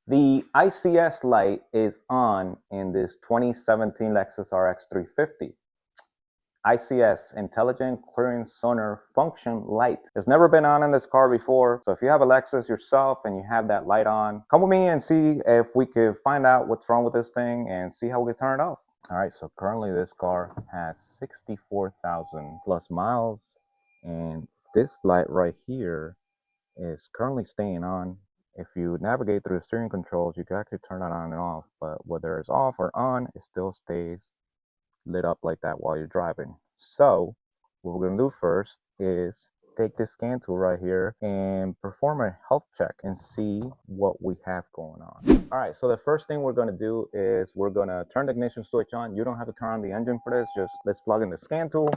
The ICS light is on in this 2017 Lexus RX350. ICS, Intelligent Clearance Sonar Function Light. It's never been on in this car before, so if you have a Lexus yourself and you have that light on, come with me and see if we could find out what's wrong with this thing and see how we can turn it off. All right, so currently this car has 64,000 plus miles, and this light right here is currently staying on. If you navigate through the steering controls, you can actually turn it on and off, but whether it's off or on, it still stays lit up like that while you're driving. So what we're going to do first is take this scan tool right here and perform a health check and see what we have going on. All right, so the first thing we're going to do is we're going to turn the ignition switch on. You don't have to turn on the engine for this. Just let's plug in the scan tool.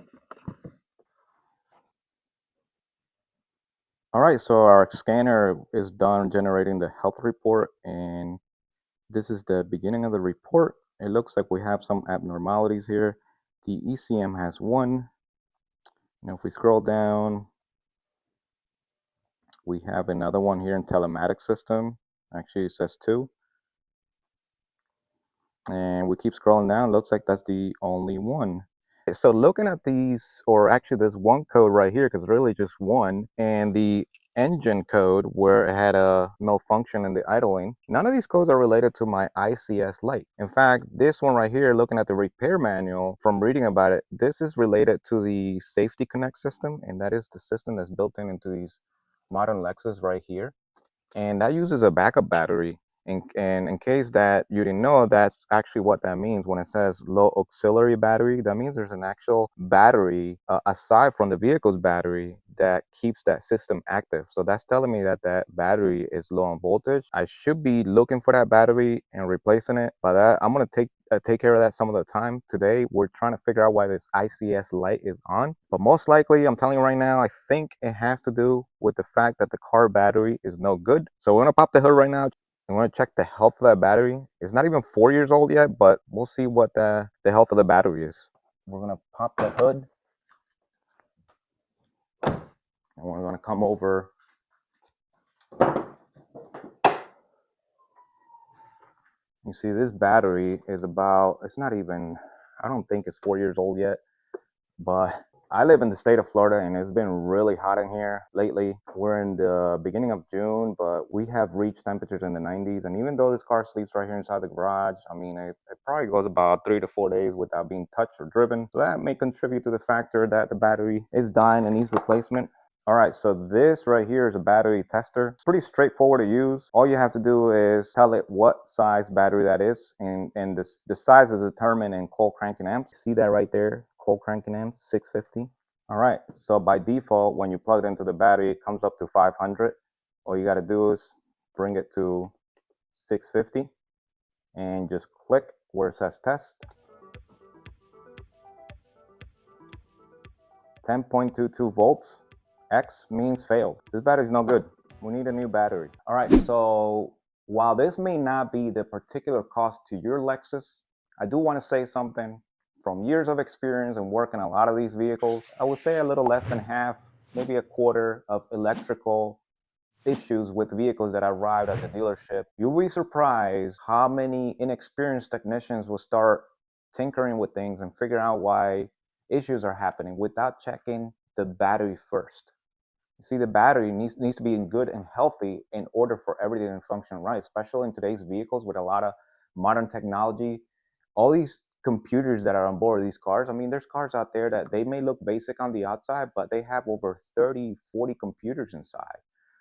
All right, so our scanner is done generating the health report, and this is the beginning of the report. It looks like we have some abnormalities here. The ECM has 1. Now if we scroll down, we have another one here in telematics system. Actually it says 2. And we keep scrolling down, looks like that's the only one. So looking at these, or actually there's one code right here, because really just one, and the engine code where it had a malfunction in the idling, none of these codes are related to my ICS light. In fact, this one right here, looking at the repair manual, from reading about it, this is related to the Safety Connect system, and that is the system that's built into these modern Lexus right here, and that uses a backup battery. And in case that you didn't know, that's actually what that means when it says low auxiliary battery. That means there's an actual battery aside from the vehicle's battery that keeps that system active. So that's telling me that that battery is low on voltage. I should be looking for that battery and replacing it, but I'm going to take care of that some of the time. Today we're trying to figure out why this ICS light is on, but most likely, I'm telling you right now, I think it has to do with the fact that the car battery is no good. So we're going to pop the hood right now. I'm going to check the health of that battery. It's not even 4 years old yet, but we'll see what the health of the battery is. We're going to pop the hood, and we're going to come over. You see, this battery is about, it's not even, I don't think it's 4 years old yet, but I live in the state of Florida and it's been really hot in here lately. We're in the beginning of June, but we have reached temperatures in the 90s. And even though this car sleeps right here inside the garage, I mean, it probably goes about 3 to 4 days without being touched or driven. So that may contribute to the factor that the battery is dying and needs replacement. All right, so this right here is a battery tester. It's pretty straightforward to use. All you have to do is tell it what size battery that is, and the size is determined in cold cranking amps. See that right there, cold cranking amps, 650. All right, so by default, when you plug it into the battery, it comes up to 500. All you got to do is bring it to 650 and just click where it says test. 10.22 volts. X means failed. This battery's no good. We need a new battery. All right, so while this may not be the particular cost to your Lexus, I do want to say something. From years of experience and working a lot of these vehicles, I would say a little less than half, maybe a quarter of electrical issues with vehicles that arrived at the dealership. You'll be surprised how many inexperienced technicians will start tinkering with things and figure out why issues are happening without checking the battery first. You see, the battery needs to be in good and healthy in order for everything to function right, especially in today's vehicles with a lot of modern technology. All these computers that are on board these cars, I mean, there's cars out there that they may look basic on the outside, but they have over 30, 40 computers inside.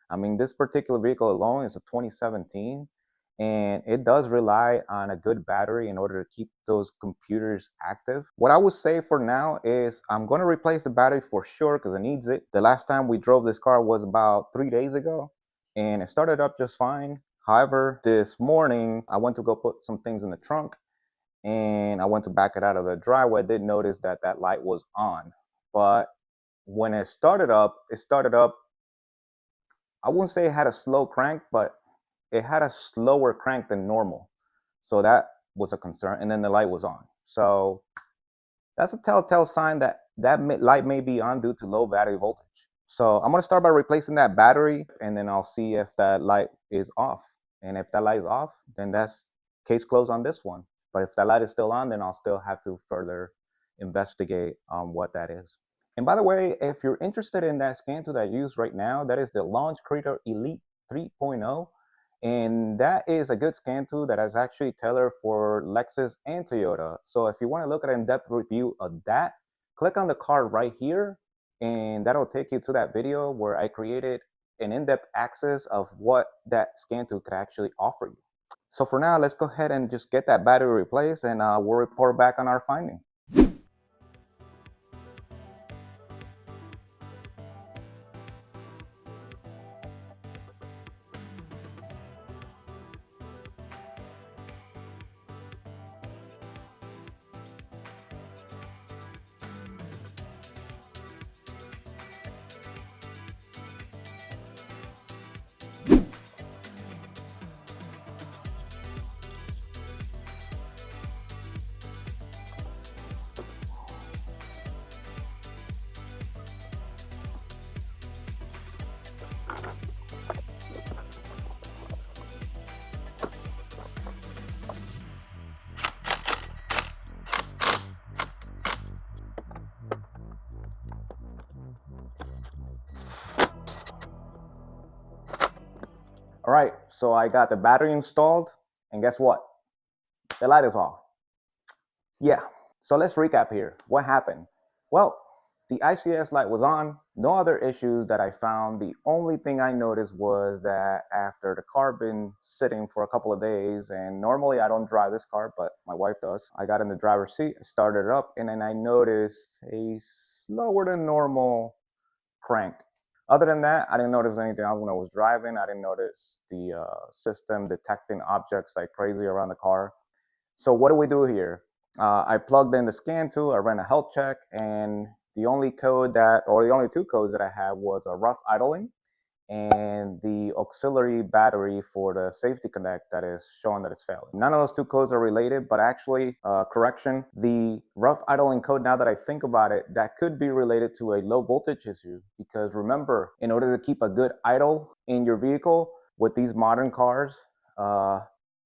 I mean, this particular vehicle alone is a 2017, and it does rely on a good battery in order to keep those computers active. What I would say for now is I'm going to replace the battery for sure because it needs it. The last time we drove this car was about 3 days ago, and it started up just fine. However, this morning I went to go put some things in the trunk, and I went to back it out of the driveway. I did notice that that light was on, but when it started up, I wouldn't say it had a slow crank, but it had a slower crank than normal. So that was a concern. And then the light was on. So that's a telltale sign that that light may be on due to low battery voltage. So I'm going to start by replacing that battery, and then I'll see if that light is off. And if that light is off, then that's case closed on this one. But if that light is still on, then I'll still have to further investigate what that is. And by the way, if you're interested in that scan tool that I use right now, that is the Launch Creator Elite 3.0. And that is a good scan tool that is actually tailored for Lexus and Toyota. So if you want to look at an in-depth review of that, click on the card right here, and that'll take you to that video where I created an in-depth access of what that scan tool could actually offer you. So for now, let's go ahead and just get that battery replaced, and we'll report back on our findings. All right, so I got the battery installed, and guess what? The light is off. Yeah, so let's recap here. What happened? Well, the ICS light was on, no other issues that I found. The only thing I noticed was that after the car been sitting for a couple of days, and normally I don't drive this car, but my wife does. I got in the driver's seat, started it up, and then I noticed a slower than normal crank. Other than that, I didn't notice anything else when I was driving. I didn't notice the system detecting objects like crazy around the car. So what do we do here? I plugged in the scan tool, I ran a health check, and the only code that, or the only two codes that I had was a rough idling and the auxiliary battery for the safety connect that is showing that it's failing. None of those two codes are related, but actually, correction, the rough idling code, now that I think about it, that could be related to a low voltage issue, because remember, in order to keep a good idle in your vehicle with these modern cars,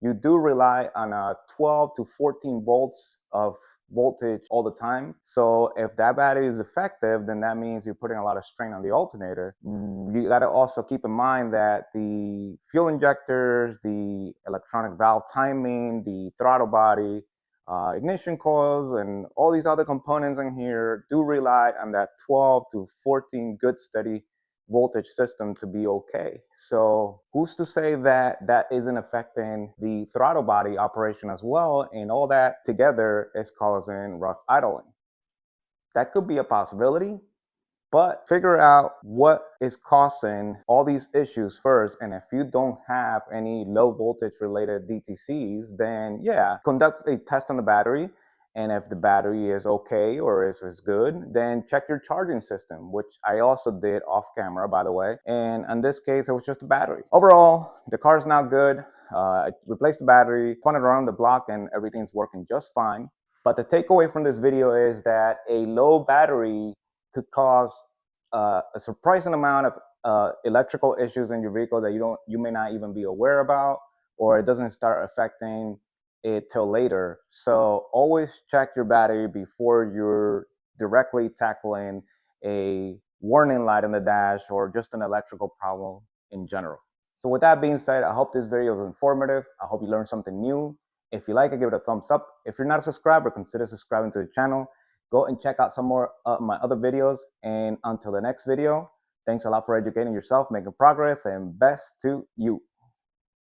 you do rely on 12 to 14 volts of voltage all the time. So if that battery is effective, then that means you're putting a lot of strain on the alternator. You got to also keep in mind that the fuel injectors, the electronic valve timing, the throttle body, ignition coils, and all these other components in here do rely on that 12 to 14 good steady voltage system to be okay. So who's to say that that isn't affecting the throttle body operation as well, and all that together is causing rough idling? That could be a possibility, but figure out what is causing all these issues first. And if you don't have any low voltage related DTCs, then yeah, conduct a test on the battery. And if the battery is okay, or if it's good, then check your charging system, which I also did off camera, by the way. And in this case, it was just the battery. Overall, the car is now good. I replaced the battery, spun it around the block, and everything's working just fine. But the takeaway from this video is that a low battery could cause a surprising amount of electrical issues in your vehicle that you may not even be aware about, or it doesn't start affecting it till later. So always check your battery before you're directly tackling a warning light on the dash or just an electrical problem in general. So with that being said, I hope this video was informative. I hope you learned something new. If you like it, give it a thumbs up. If you're not a subscriber, consider subscribing to the channel. Go and check out some more of my other videos. And until the next video, thanks a lot for educating yourself, making progress, and best to you.